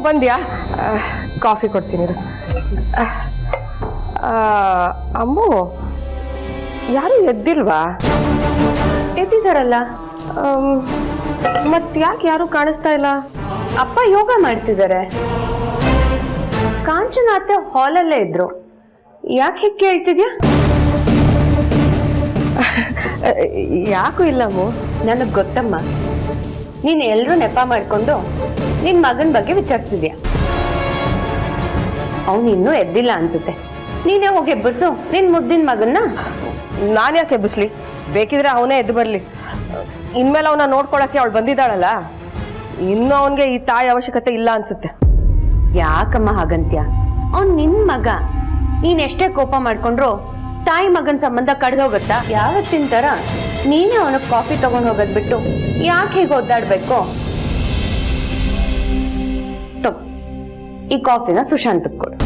ಬಂದ್ಯಾ? ಕಾಫಿ ಕೊಡ್ತೀನಿ. ಅಮ್ಮು ಯಾರು ಎದ್ದಿಲ್ವಾ? ಎದ್ದಿದಾರಲ್ಲ. ಮತ್ ಯಾಕೆ ಯಾರು ಕಾಣಿಸ್ತಾ ಇಲ್ಲ? ಅಪ್ಪ ಯೋಗ ಮಾಡ್ತಿದ್ದಾರೆ. ಕಾಂಚನ ಅತ್ತೆ ಹಾಲಲ್ಲೇ ಇದ್ರು. ಯಾಕೆ ಹೀಗೆ ಕೇಳ್ತಿದ್ಯಾ? ಯಾಕೂ ಇಲ್ಲ ಅಮ್ಮು. ನನಗೆ ಗೊತ್ತಮ್ಮ, ನೀನು ಎಲ್ಲರೂ ನೆಪ ಮಾಡ್ಕೊಂಡು ನಿನ್ನ ಮಗನ ಬಗ್ಗೆ ವಿಚಾರಿಸ್ತಿದ್ಯಾ. ಅವನು ಇನ್ನೂ ಎದ್ದಿಲ್ಲ ಅನ್ಸುತ್ತೆ. ನೀನೇ ಹೋಗಿ ಎಬ್ಬಸು ನಿನ್ ಮುದ್ದಿನ ಮಗನ್ನ. ನಾನು ಯಾಕೆ ಎಬ್ಬಿಸ್ಲಿ? ಬೇಕಿದ್ರೆ ಅವನೇ ಎದ್ದು ಬರ್ಲಿ. ಇನ್ಮೇಲೆ ಅವನ ನೋಡ್ಕೊಳಕ್ಕೆ ಅವಳು ಬಂದಿದ್ದಾಳಲ್ಲ, ಇನ್ನು ಅವನ್ಗೆ ಈ ತಾಯಿ ಅವಶ್ಯಕತೆ ಇಲ್ಲ ಅನ್ಸುತ್ತೆ. ಯಾಕಮ್ಮ ಹಾಗಂತ್ಯ? ಅವ್ನ್ ನಿನ್ ಮಗ. ನೀನ್ ಎಷ್ಟೇ ಕೋಪ ಮಾಡ್ಕೊಂಡ್ರು ತಾಯಿ ಮಗನ್ ಸಂಬಂಧ ಕಡ್ದೋಗತ್ತಾ? ಯಾವತ್ತಿನ ತರ ನೀನೇ ಅವನಿಗೆ ಕಾಫಿ ತಗೊಂಡ್ ಹೋಗೋದ್ ಬಿಟ್ಟು ಯಾಕೆ ಹೀಗೆ ಒದ್ದಾಡ್ಬೇಕು? ತಗೋ, ಈ ಕಾಫಿನ ಸುಶಾಂತ್ ಕೊಡು.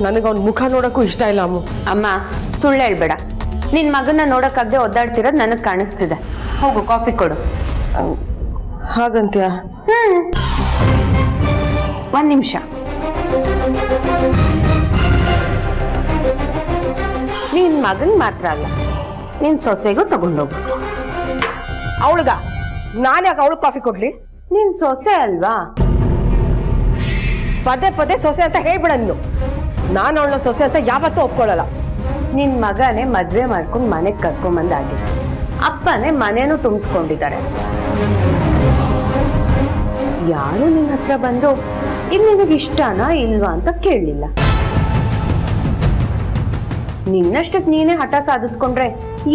ನನಗೆ ಅವ್ನ ಮುಖ ನೋಡಕ್ಕೂ ಇಷ್ಟ ಇಲ್ಲ ಅಮ್ಮು. ಅಮ್ಮ, ಸುಳ್ಳು ಹೇಳ್ಬೇಡ. ನಿನ್ ಮಗನ್ನ ನೋಡಕ್ಕಾಗದೆ ಒದ್ದಾಡ್ತಿರೋದ್ ನನಗ್ ಕಾಣಿಸ್ತಿದೆ. ಹೋಗು, ಕಾಫಿ ಕೊಡು. ಹಾಗಂತ್ಯ? ಒಂದ್ ನಿಮಿಷ. ನಿನ್ ಮಗನ್ ಮಾತ್ರ ಅಲ್ಲ, ನಿನ್ ಸೊಸೆಗೂ ತಗೊಂಡೋಗು. ಅವಳಿಗ? ನಾನು ಯಾಕೆ ಅವಳು ಕಾಫಿ ಕೊಡ್ಲಿ? ನಿನ್ ಸೊಸೆ ಅಲ್ವಾ? ಪದೇ ಪದೇ ಸೊಸೆ ಅಂತ ಹೇಳ್ಬಿಡ ನೀನು. ನಾನು ಅವಳ ಸೊಸೆ ಅಂತ ಯಾವತ್ತೂ ಒಪ್ಕೊಳ್ಳಲ್ಲ. ನಿನ್ ಮಗನೇ ಮದ್ವೆ ಮಾಡ್ಕೊಂಡು ಮನೆಗ್ ಕರ್ಕೊಂಬಂದಾಗಿದೆ. ಅಪ್ಪನೇ ಮನೇನು ತುಂಬಿಸ್ಕೊಂಡಿದ್ದಾರೆ. ಯಾರು ನಿನ್ ಹತ್ರ ಬಂದು ಇದು ನಿನಗೆ ಇಷ್ಟನಾ ಇಲ್ವಾ ಅಂತ ಕೇಳಲಿಲ್ಲ. ನಿನ್ನಷ್ಟಕ್ಕೆ ನೀನೇ ಹಠ ಸಾಧಿಸ್ಕೊಂಡ್ರೆ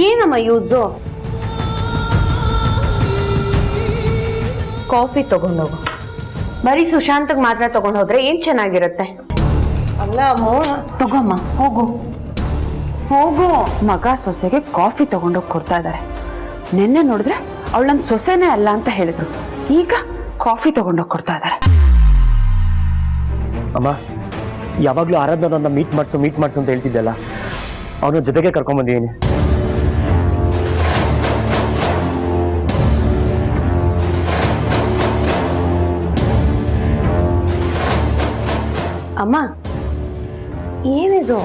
ಏನಮ್ಮ ಯೂಸು? ಕಾಫಿ ತಗೊಂಡೋಗು. ಬರೀ ಸುಶಾಂತ್ಗೆ ಮಾತ್ರ ತಗೊಂಡು ಹೋದ್ರೆ ಏನ್ ಚೆನ್ನಾಗಿರುತ್ತೆ? ಅಲ್ಲ ಅಮ್ಮ, ತಗೋಮ್ಮ, ಹೋಗು ಹೋಗು. ಮಗ ಸೊಸೆಗೆ ಕಾಫಿ ತಗೊಂಡೋಗಿ ಕೊಡ್ತಾ ಇದ್ದಾರೆ. ನಿನ್ನೆ ನೋಡಿದ್ರೆ ಅವಳು ನನ್ನ ಸೊಸೆನೇ ಅಲ್ಲ ಅಂತ ಹೇಳಿದ್ರು. ಈಗ ಕಾಫಿ ತಗೊಂಡೋಗಿ ಕೊಡ್ತಾ ಇದ್ದಾರೆ. ಅಮ್ಮ, ಯಾವಾಗಲೂ ಆರಾಧನನ್ನ ಮೀಟ್ ಮಾಡ್ತು ಅಂತ ಹೇಳ್ತಿದ್ದಲ್ಲ, ಅವನ ಜೊತೆಗೆ ಕರ್ಕೊಂಡ್ಬಂದಿದ್ದೀನಿ. ಅಮ್ಮ, ಏನಿದು?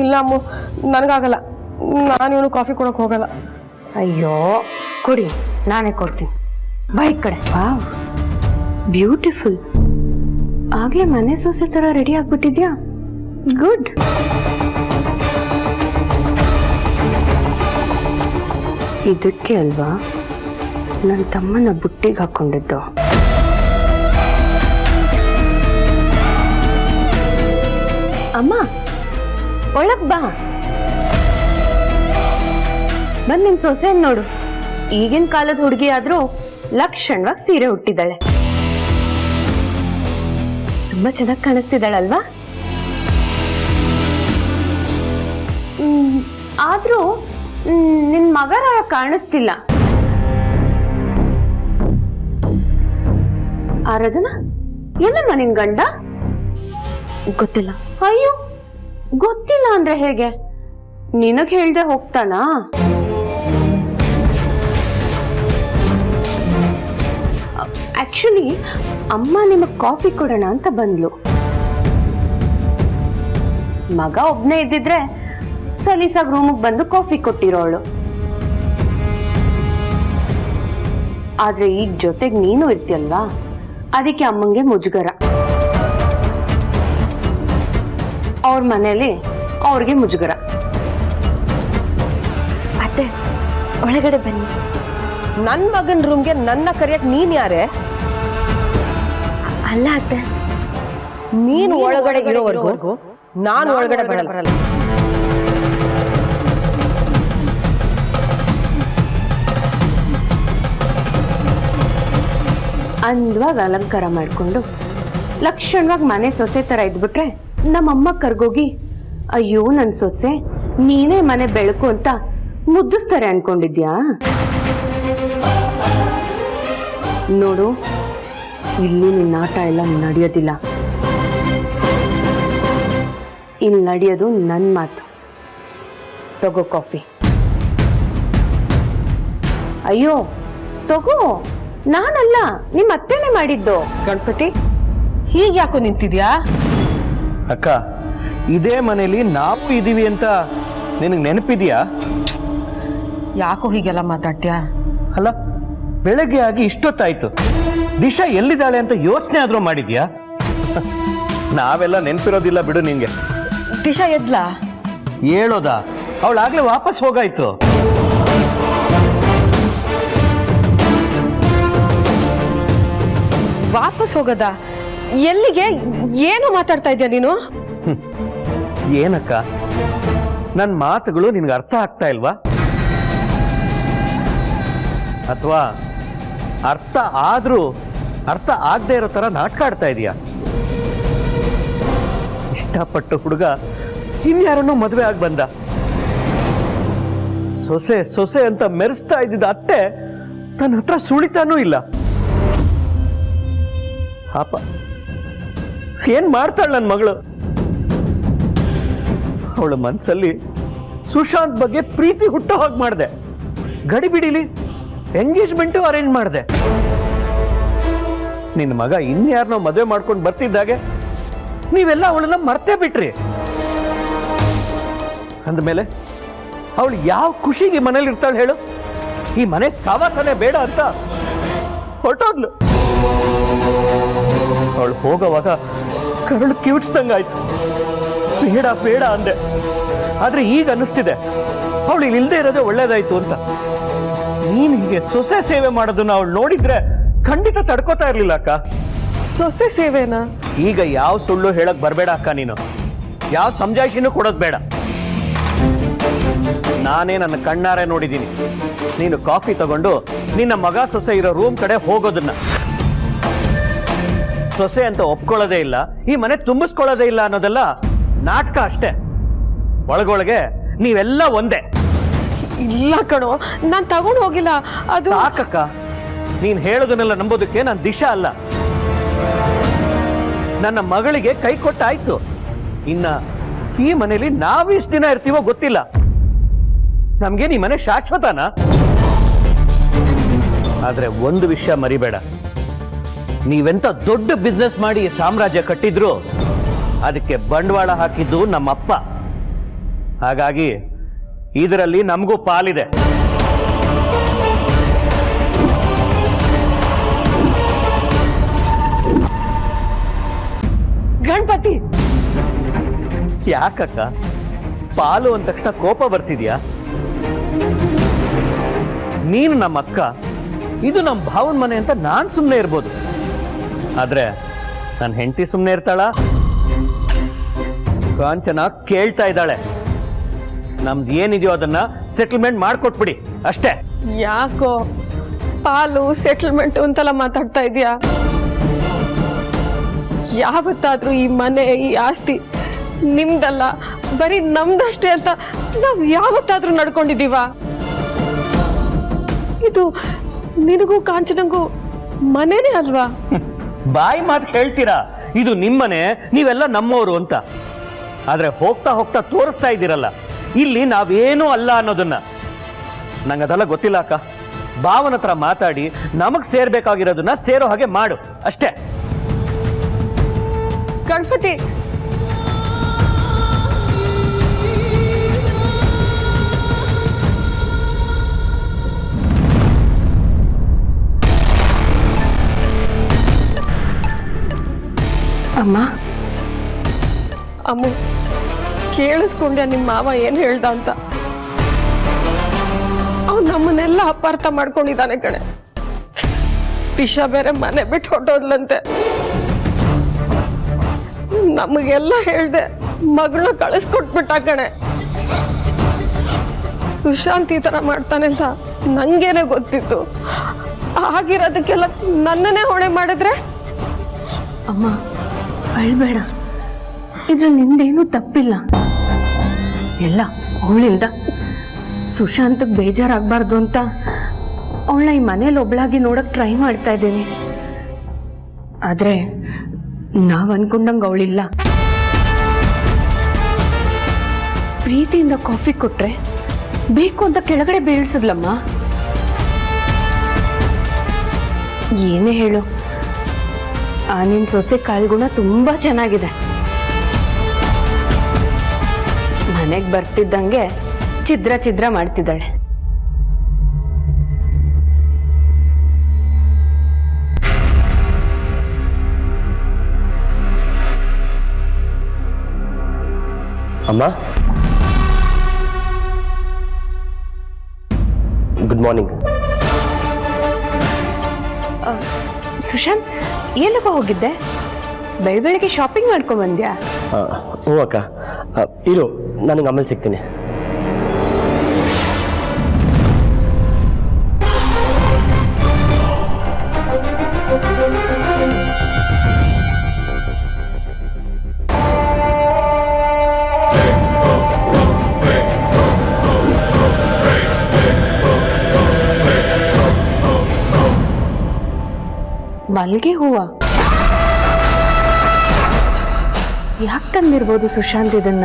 ಇಲ್ಲ ಅಮ್ಮು, ನನಗಾಗಲ್ಲ. ನಾನು ಇವನು ಕಾಫಿ ಕೊಡೋಕೆ ಹೋಗಲ್ಲ. ಅಯ್ಯೋ, ಕೊಡಿ, ನಾನೇ ಕೊಡ್ತೀನಿ. ಬಾ ಈ ಕಡೆ. Wow, beautiful. ಆಗ್ಲೇ ಮನೆ ಸೊಸೆ ತರ ರೆಡಿ ಆಗ್ಬಿಟ್ಟಿದ್ಯಾ? ಗುಡ್. ಇದಕ್ಕೆ ಅಲ್ವಾ ನನ್ನ ತಮ್ಮನ ಬುಟ್ಟಿಗೆ ಹಾಕೊಂಡಿದ್ದು? ಅಮ್ಮ, ಒಳಗ್ ಬಾ. ಬಂದ್ ನಿನ್ ಸೊಸೆ ನೋಡು. ಈಗಿನ ಕಾಲದ ಹುಡುಗಿ ಆದ್ರೂ ಲಕ್ಷಣವಾಗಿ ಸೀರೆ ಹುಟ್ಟಿದ್ದಾಳೆ. ತುಂಬಾ ಚೆನ್ನಾಗಿ ಕಾಣಿಸ್ತಿದ್ದಾಳಲ್ವಾ? ಆದ್ರೂ ನಿನ್ ಮಗ ಕಾಣಿಸ್ತಿಲ್ಲ. ಆರಾಧನಾ, ಎಲ್ಲಮ್ಮ ನಿನ್ ಗಂಡ? ಗೊತ್ತಿಲ್ಲ. ಅಯ್ಯೋ, ಗೊತ್ತಿಲ್ಲ ಅಂದ್ರೆ ಹೇಗೆ? ನಿನಗ್ ಹೇಳ್ದೆ ಹೋಗ್ತಾನಾ? ಆಕ್ಚುಲಿ ಅಮ್ಮ ನಿಮಗ್ ಕಾಫಿ ಕೊಡೋಣ ಅಂತ ಬಂದ್ಲು. ಮಗ ಒಬ್ನೇ ಇದ್ದಿದ್ರೆ ಸಲೀಸಾಗಿ ರೂಮಿಗೆ ಬಂದು ಕಾಫಿ ಕೊಟ್ಟಿರೋಳು. ಆದ್ರೆ ಈಗ ಜೊತೆಗೆ ನೀನು ಇರ್ತೀಯಲ್ವಾ, ಅದಕ್ಕೆ ಅಮ್ಮಂಗೆ ಮುಜುಗರ. ಅವ್ರ ಮನೇಲಿ ಅವ್ರಿಗೆ ಮುಜುಗರ. ಅತ್ತೆ, ಒಳಗಡೆ ಬನ್ನಿ. ನನ್ನ ಮಗನ ರೂಮ್ಗೆ ನನ್ನ ಕರೆಯಕ್ ನೀನ್ ಯಾರೇ? ಅಲ್ಲ ಅತ್ತೆ, ನೀನು ಒಳಗಡೆ ಇರೋವರೆಗೂ ನಾನು ಒಳಗಡೆ ಬರಲ್ಲ. ಅಂದವಾಗಿ ಅಲಂಕಾರ ಮಾಡ್ಕೊಂಡು ಲಕ್ಷಣವಾಗಿ ಮನೆ ಸೊಸೆ ತರ ಇದ್ಬಿಟ್ರೆ ನಮ್ಮಮ್ಮ ಕರ್ಗೋಗಿ, ಅಯ್ಯೋ ನನ್ ಸೊಸೆ ನೀನೇ ಮನೆ ಬೆಳಕು ಅಂತ ಮುದ್ದಿಸ್ತಾರೆ ಅನ್ಕೊಂಡಿದ್ಯಾ? ನೋಡು, ಇಲ್ಲಿ ನಿನ್ನ ಆಟ ಎಲ್ಲ ನಡೆಯೋದಿಲ್ಲ. ಇಲ್ಲಿ ನಡೆಯೋದು ನನ್ನ ಮಾತು. ತಗೋ ಕಾಫಿ. ಅಯ್ಯೋ ತಗೋ, ನಾನಲ್ಲ, ನಿಮ್ಮ ಅತ್ತೆನೆ ಮಾಡಿದ್ದು. ಗಣಪತಿ ಹೀಗೆ ಯಾಕೋ ನಿಂತಿದ್ಯಾ? ಅಕ್ಕ, ಇದೇ ಮನೇಲಿ ನಾವು ಇದೀವಿ ಅಂತ ನಿನಗೆ ನೆನಪಿದ್ಯಾ? ಯಾಕೋ ಹೀಗೆಲ್ಲ ಮಾತಾಡ್ತೀಯಾ? ಅಲ್ಲ, ಬೆಳಗ್ಗೆ ಆಗಿ ಇಷ್ಟೊತ್ತಾಯ್ತು, ದಿಶಾ ಎಲ್ಲಿದ್ದಾಳೆ ಅಂತ ಯೋಚನೆ ಆದ್ರೂ ಮಾಡಿದ್ಯಾ? ನಾವೆಲ್ಲ ನೆನಪಿರೋದಿಲ್ಲ ಬಿಡು ನಿಂಗೆ. ದಿಶಾ ಎದ್ಲಾ? ಹೇಳೋದಾ? ಅವಳಾಗ್ಲೇ ವಾಪಸ್ ಹೋಗಾಯ್ತು. ವಾಪಸ್ ಹೋಗದ? ಎಲ್ಲಿಗೆ? ಏನು ಮಾತಾಡ್ತಾ ಇದ್ಯಾ ನೀನು? ಏನಕ್ಕ, ನನ್ನ ಮಾತುಗಳು ನಿನ್ಗೆ ಅರ್ಥ ಆಗ್ತಾ ಇಲ್ವಾ? ಅಥವಾ ಅರ್ಥ ಆದ್ರೂ ಅರ್ಥ ಆಗದೆ ಇರೋ ತರ ನಾಟಕ ಆಡ್ತಾ ಇದೀಯಾ? ಇಷ್ಟಪಟ್ಟ ಹುಡುಗ ಇನ್ಯಾರನ್ನೋ ಮದುವೆ ಆಗಿ ಬಂದ. ಸೊಸೆ ಸೊಸೆ ಅಂತ ಮೆರೆಸ್ತಾ ಇದ್ದಿದ್ದ ಅತ್ತೆ ನನ್ನ ಹತ್ರ ಸುಳಿತಾನೂ ಇಲ್ಲ. ಪಾಪ ಏನ್ ಮಾಡ್ತಾಳೆ ನನ್ನ ಮಗಳು? ಅವಳ ಮನಸ್ಸಲ್ಲಿ ಸುಶಾಂತ್ ಬಗ್ಗೆ ಪ್ರೀತಿ ಹುಟ್ಟೋ ಹಾಗೆ ಮಾಡಿದೆ. ಗಡಿಬಿಡಿಲಿ ಎಂಗೇಜ್ಮೆಂಟು ಅರೇಂಜ್ ಮಾಡಿದೆ. ನಿನ್ನ ಮಗ ಇನ್ಯಾರನ್ನೋ ಮದುವೆ ಮಾಡ್ಕೊಂಡು ಬರ್ತಿದ್ದಾಗೆ ನೀವೆಲ್ಲ ಅವಳನ್ನ ಮರ್ತೇ ಬಿಟ್ರಿ. ಅಂದಮೇಲೆ ಅವಳು ಯಾವ ಖುಷಿಗೆ ಮನೇಲಿ ಇರ್ತಾಳೆ ಹೇಳು? ಈ ಮನೆ ಸಾವಾಸನೆ ಬೇಡ ಅಂತ ಹೊರಟೋದ್ಲು. ಅವಳು ಹೋಗೋವಾಗ ಕರಳು ಕಿವಿಡ್ಸ್ದಂಗಾಯ್ತು. ಬೇಡ ಬೇಡ ಅಂದೆ. ಆದ್ರೆ ಈಗ ಅನ್ನಿಸ್ತಿದೆ ಅವಳು ಇಲ್ದೇ ಇರೋದೇ ಒಳ್ಳೇದಾಯ್ತು ಅಂತ. ನೀನ್ ಹೀಗೆ ಸೊಸೆ ಸೇವೆ ಮಾಡೋದನ್ನ ಅವಳು ನೋಡಿದ್ರೆ ಖಂಡಿತ ತಡ್ಕೋತಾ ಇರ್ಲಿಲ್ಲ ಅಕ್ಕ. ಸೊಸೆ ಸೇವೆನಾ? ಈಗ ಯಾವ ಸುಳ್ಳು ಹೇಳಕ್ ಬರ್ಬೇಡ ಅಕ್ಕ. ನೀನು ಯಾವ ಸಮಜಾಯಿಷಿನೂ ಕೊಡೋದ್ ಬೇಡ. ನಾನೇ ನನ್ನ ಕಣ್ಣಾರೆ ನೋಡಿದ್ದೀನಿ ನೀನು ಕಾಫಿ ತಗೊಂಡು ನಿನ್ನ ಮಗ ಸೊಸೆ ಇರೋ ರೂಮ್ ಕಡೆ ಹೋಗೋದನ್ನ. ಸೊಸೆ ಅಂತ ಒಪ್ಕೊಳ್ಳೋದೇ ಇಲ್ಲ, ಈ ಮನೆ ತುಂಬಿಸ್ಕೊಳ್ಳೋದೇ ಇಲ್ಲ ಅನ್ನೋದೆಲ್ಲ ನಾಟಕ ಅಷ್ಟೇ. ಒಳಗೊಳಗೆ ನೀವೆಲ್ಲ ಒಂದೇ. ಇಲ್ಲ ಕಣೋ, ನಾನ್ ತಗೊಂಡು ಹೋಗಿಲ್ಲ. ಅದು ಸಾಕಕ್ಕ, ನೀನ್ ಹೇಳೋದನ್ನೆಲ್ಲ ನಂಬೋದಕ್ಕೆ ನಾನು ದಿಶಾ ಅಲ್ಲ. ನನ್ನ ಮಗಳಿಗೆ ಕೈ ಕೊಟ್ಟಾಯ್ತು. ಇನ್ನ ಈ ಮನೇಲಿ ನಾವು ಇಷ್ಟು ದಿನ ಇರ್ತೀವೋ ಗೊತ್ತಿಲ್ಲ. ನಮ್ಗೆ ಈ ಮನೆ ಶಾಶ್ವತನಾ? ಆದ್ರೆ ಒಂದು ವಿಷಯ ಮರಿಬೇಡ, ನೀವೆಂತ ದೊಡ್ಡ ಬಿಸ್ನೆಸ್ ಮಾಡಿ ಸಾಮ್ರಾಜ್ಯ ಕಟ್ಟಿದ್ರು ಅದಕ್ಕೆ ಬಂಡವಾಳ ಹಾಕಿದ್ದು ನಮ್ಮಪ್ಪ. ಹಾಗಾಗಿ ಇದರಲ್ಲಿ ನಮಗೂ ಪಾಲಿದೆ. ಗಣಪತಿ, ಯಾಕಕ್ಕ ಪಾಲು ಅಂದ ತಕ್ಷಣ ಕೋಪ ಬರ್ತಿದ್ಯಾ? ನೀನು ನಮ್ಮ ಅಕ್ಕ, ಇದು ನಮ್ಮ ಭಾವನ ಮನೆ ಅಂತ ನಾನ್ ಸುಮ್ಮನೆ ಇರ್ಬೋದು. ಆದ್ರೆ ನನ್ನ ಹೆಂಡತಿ ಸುಮ್ಮನೆ ಇರ್ತಾಳ? ಕಾಂಚನ ಕೇಳ್ತಾ ಇದ್ದಾಳೆ. ನಮ್ದು ಏನಿದೆಯೋ ಅದನ್ನ ಸೆಟಲ್ಮೆಂಟ್ ಮಾಡ್ಕೊಟ್ಬಿಡಿ ಅಷ್ಟೇ. ಯಾಕೋ ಪಾಲು ಸೆಟಲ್ಮೆಂಟ್ ಅಂತೆಲ್ಲ ಮಾತಾಡ್ತಾ ಇದೀಯಾ? ಯಾವತ್ತಾದ್ರೂ ಈ ಮನೆ ಈ ಆಸ್ತಿ ನಿಮ್ದಲ್ಲ, ಬರೀ ನಮ್ದಷ್ಟೇ ಅಂತ ನಾವ್ ಯಾವತ್ತಾದ್ರೂ ನಡ್ಕೊಂಡಿದೀವ? ಇದು ನಿನಗೂ ಕಾಂಚನಂಗೂ ಮನೆನೇ ಅಲ್ವಾ? ಬಾಯಿ ಮಾತು ಹೇಳ್ತೀರಾ, ಇದು ನಿಮ್ಮನೆ, ನೀವೆಲ್ಲ ನಮ್ಮವರು ಅಂತ. ಆದ್ರೆ ಹೋಗ್ತಾ ಹೋಗ್ತಾ ತೋರಿಸ್ತಾ ಇದ್ದೀರಲ್ಲ ಇಲ್ಲಿ ನಾವೇನೂ ಅಲ್ಲ ಅನ್ನೋದನ್ನ. ನಂಗೆ ಅದೆಲ್ಲ ಗೊತ್ತಿಲ್ಲ ಅಕ್ಕ. ಭಾವನ ಹತ್ರ ಮಾತಾಡಿ ನಮಗ್ ಸೇರ್ಬೇಕಾಗಿರೋದನ್ನ ಸೇರೋ ಹಾಗೆ ಮಾಡು ಅಷ್ಟೇ. ಗಣಪತಿ, ಅಮ್ಮ, ಅಮ್ಮ ಕೇಳಿಸ್ಕೊಂಡ್ಯಾ ನಿಮ್ಮ ಮಾವ ಏನ್ ಹೇಳ್ದ ಅಂತ? ಅವ್ನು ನಮ್ಮನ್ನೆಲ್ಲ ಅಪಾರ್ಥ ಮಾಡ್ಕೊಂಡಿದ್ದಾನೆ ಕಣೆ. ಪಿಶಾ ಬೇರೆ ಮನೆ ಬಿಟ್ಟು ಹೊಟ್ಟೋದ್ಲಂತೆ. ನಮಗೆಲ್ಲ ಹೇಳ್ದೆ ಮಗಳನ್ನ ಕಳಿಸ್ಕೊಟ್ಬಿಟ್ಟ ಕಣೆ. ಸುಶಾಂತ್ ಈ ತರ ಮಾಡ್ತಾನೆ ಅಂತ ನಂಗೇನೆ ಗೊತ್ತಿತ್ತು. ಆಗಿರೋದಕ್ಕೆಲ್ಲ ನನ್ನನ್ನೇ ಹೊಣೆ ಮಾಡಿದ್ರೆ? ಅಮ್ಮ ಅಳ್ಬೇಡ, ಇದ್ರಲ್ಲಿ ನಿಂದೇನೂ ತಪ್ಪಿಲ್ಲ. ಎಲ್ಲ ಅವಳಿಂದ. ಸುಶಾಂತ್ಗೆ ಬೇಜಾರಾಗಬಾರ್ದು ಅಂತ ಅವಳನ್ನ ಈ ಮನೇಲಿ ಒಬ್ಳಾಗಿ ನೋಡಕ್ ಟ್ರೈ ಮಾಡ್ತಾ ಇದ್ದೀನಿ. ಆದ್ರೆ ನಾವ್ ಅನ್ಕೊಂಡಂಗೆ ಅವಳಿಲ್ಲ. ಪ್ರೀತಿಯಿಂದ ಕಾಫಿ ಕೊಟ್ರೆ ಬೇಕು ಅಂತ ಕೆಳಗಡೆ ಬೀಳ್ಸದ್ಲಮ್ಮ. ಏನೇ ಹೇಳು, ನಿನ್ನ ಸೊಸೆ ಕಾಲ್ಗುಣ ತುಂಬ ಚೆನ್ನಾಗಿದೆ. ಮನೆಗೆ ಬರ್ತಿದ್ದಂಗೆ ಛಿದ್ರ ಛಿದ್ರ ಮಾಡ್ತಿದ್ದಾಳೆ. ಅಮ್ಮ, ಗುಡ್ ಮಾರ್ನಿಂಗ್. ಸುಶಾಂತ್, ಎಲ್ಲಕ್ಕ ಹೋಗಿದ್ದೆ? ಬೆಳಗ್ಗೆ ಶಾಪಿಂಗ್ ಮಾಡ್ಕೊಂಡ್ ಬಂದ್ಯಾ? ಹ್ಞೂ ಅಕ್ಕ, ಇರು, ನನಗೆ ಆಮೇಲೆ ಸಿಗ್ತೀನಿ. ಮಲ್ಗೆ ಹೂವ ಯಾಕೆ ತಂದಿರ್ಬೋದು ಸುಶಾಂತ್ ಇದನ್ನ?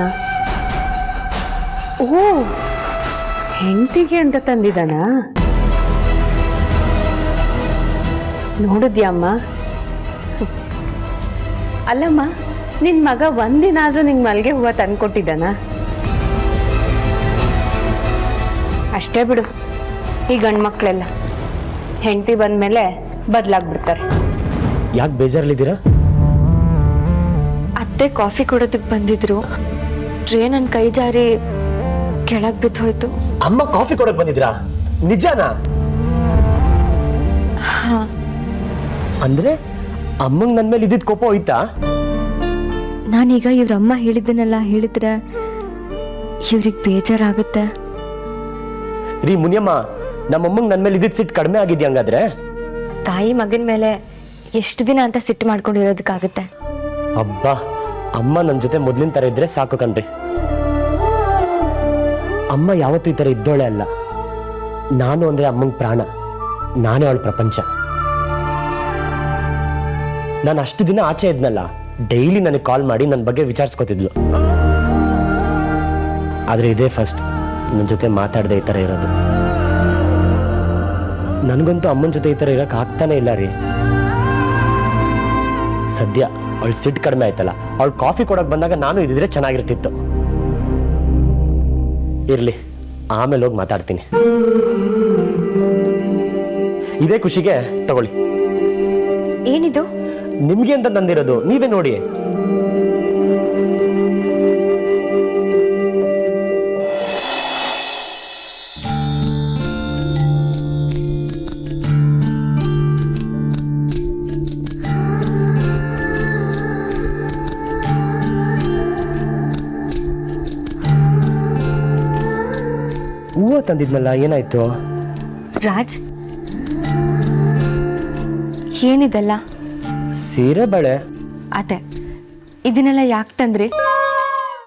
ಓ, ಹೆಂಡತಿಗೆ ಅಂತ ತಂದಿದ್ದಾನ? ನೋಡಿದ್ಯಮ್ಮ? ಅಲ್ಲಮ್ಮ, ನಿನ್ ಮಗ ಒಂದಿನ ಆದ್ರೂ ನಿಂಗೆ ಮಲ್ಗೆ ಹೂವ ತಂದ್ಕೊಟ್ಟಿದ್ದಾನ? ಅಷ್ಟೇ ಬಿಡು, ಈ ಗಂಡ್ಮಕ್ಳೆಲ್ಲ ಹೆಂಡತಿ ಬಂದ್ಮೇಲೆ ಬದಲಾಗ್ಬಿಡ್ತಾರೆ. ಯಾಕೆ ಬೇಜಾರಲ್ಲಿದ್ದೀರಾ? ಅತ್ತೆ ಕಾಫಿ ಕೊಡೋದಕ್ಕೆ ಬಂದಿದ್ರು. ಟ್ರೇ ನನ್ನ ಕೈ ಜಾರಿ ಕೆಳಗೆ ಬಿದ್ದು ಹೋಯ್ತು. ಅಮ್ಮ ಕಾಫಿ ಕೊಡಕ್ ಬಂದಿದ್ರಾ? ನಿಜಾನಾ? ಅಂದ್ರೆ ಅಮ್ಮಂಗ್ ನನ್ ಮೇಲೆ ಇದ್ದಿದ್ ಕೋಪ ಹೋಯ್ತಾ? ನಾನೀಗ ಇವ್ರಮ್ಮ ಹೇಳಿದ್ದನ್ನೆಲ್ಲ ಹೇಳಿದ್ರೆ ಇವ್ರಿಗೆ ಬೇಜಾರಾಗುತ್ತೆ. ರೀ ಮುನಿಯಮ್ಮ, ನಮ್ಮಮ್ಮಂಗ್ ನನ್ ಮೇಲೆ ಇದ್ದಿದ್ ಸಿಟ್ಟು ಕಡಿಮೆ ಆಗಿದ್ಯಾ ಹಂಗಾದ್ರೆ? ತಾಯಿ ಮಗನ ಮೇಲೆ ಎಷ್ಟು ದಿನ ಅಂತ ಸಿಟ್ಟು ಮಾಡ್ಕೊಂಡಿರೋದಕ್ಕಾಗುತ್ತೆ? ಅಬ್ಬಾ, ಅಮ್ಮ ನನ್ನ ಜೊತೆ ಮೊದ್ಲಿನ ತರ ಇದ್ರೆ ಸಾಕು ಕಣ್ರಿ. ಅಮ್ಮ ಯಾವತ್ತೂ ಈ ತರ ಇದ್ದೋಳೆ ಅಲ್ಲ. ನಾನು ಅಂದ್ರೆ ಅಮ್ಮಂಗ್ ಪ್ರಾಣ, ನಾನೇ ಅವಳ ಪ್ರಪಂಚ. ನಾನು ಅಷ್ಟು ದಿನ ಆಚೆ ಇದ್ನಲ್ಲ, ಡೈಲಿ ನನಗೆ ಕಾಲ್ ಮಾಡಿ ನನ್ನ ಬಗ್ಗೆ ವಿಚಾರಿಸ್ಕೊತಿದ್ಲು. ಆದ್ರೆ ಇದೇ ಫಸ್ಟ್ ನನ್ನ ಜೊತೆ ಮಾತಾಡದೆ ಈ ತರ ಇರೋದು. ನನಗಂತೂ ಅಮ್ಮನ ಜೊತೆ ಈ ತರ ಇರಕ್ ಆಗ್ತಾನೆ ಇಲ್ಲ ರೀ. ಸದ್ಯ ಅವಳು ಸಿಟ್ಟು ಕಡಿಮೆ ಆಯ್ತಲ್ಲ, ಅವಳು ಕಾಫಿ ಕೊಡಕ್ ಬಂದಾಗ ನಾನು ಇದ್ದಿದ್ರೆ ಚೆನ್ನಾಗಿರ್ತಿತ್ತು. ಇರ್ಲಿ, ಆಮೇಲೆ ಹೋಗಿ ಮಾತಾಡ್ತೀನಿ. ಇದೇ ಖುಷಿಗೆ ತಗೊಳ್ಳಿ. ಏನಿದು? ನಿಮ್ಗೆ ಅಂತ ತಂದಿರೋದು, ನೀವೇ ನೋಡಿ. ಹೂವು ತಂದಿದ್ನಲ್ಲ, ಏನಾಯ್ತು? ರಾಜ್, ಏನಿದೆಲ್ಲ? ಸೀರೆ ಬಳೆ. ಅತ್ತೆ, ಇದನ್ನೆಲ್ಲ ಯಾಕೆ ತಂದ್ರಿ?